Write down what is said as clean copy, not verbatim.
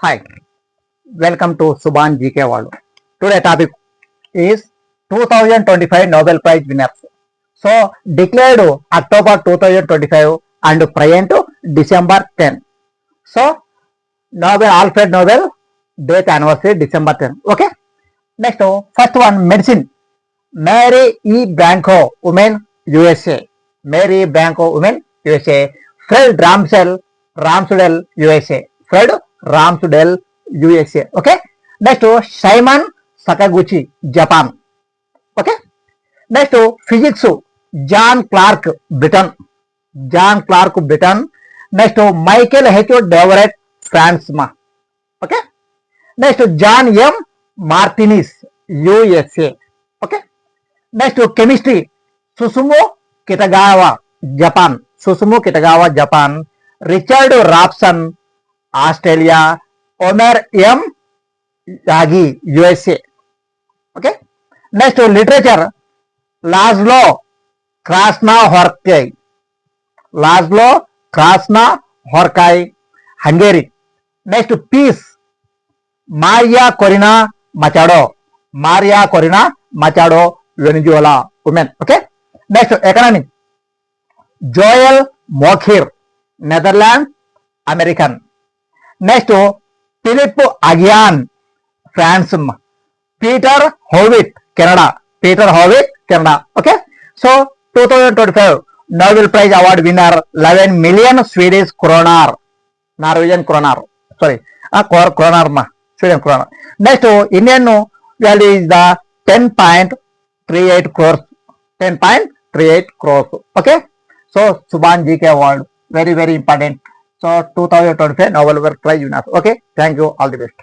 Hi, welcome to Subhan GK World. Today topic is 2025 Nobel Prize winners. So declared October 2025 and present December 10. So Alfred Nobel death anniversary December 10. Okay. Next, first one medicine. Mary E. Branco, women USA. Mary Branco, women USA. Fred Ramsdell, USA. Fred Ramsdell, USA. Okay. Next, Simon Sakaguchi, Japan. Okay. Next, physics. John Clark, Britain. John Clark, Britain. Next, Michael H. Deverett, France. Okay. Next, John M. Martinez, USA. Okay. Next, chemistry. Susumu Kitagawa, Japan. Susumu Kitagawa, Japan. Richard Robson, Australia. Omer M. Yagi, USA. Okay. Next, literature. Laszlo Krasznahorkai. Laszlo Krasznahorkai, Hungary. Next, peace. Maria Corina Machado. Maria Corina Machado, Venezuela, women. Okay. Next, economy. Joel Mokhir, Netherlands, American. Next, Philip Aghian, France. Peter Howitt, Canada. Peter Howitt, Canada. Okay. So 2025 Nobel Prize Award winner 11 million Swedish kroner. Norwegian kroner. Sorry. Kroner. Sweden kroner. Next, Indian value is the 10.38 crores. 10.38 crores. Okay. So Subhan GK Award, very important. So 2025 Nobel Prize winners. Okay. Thank you. All the best.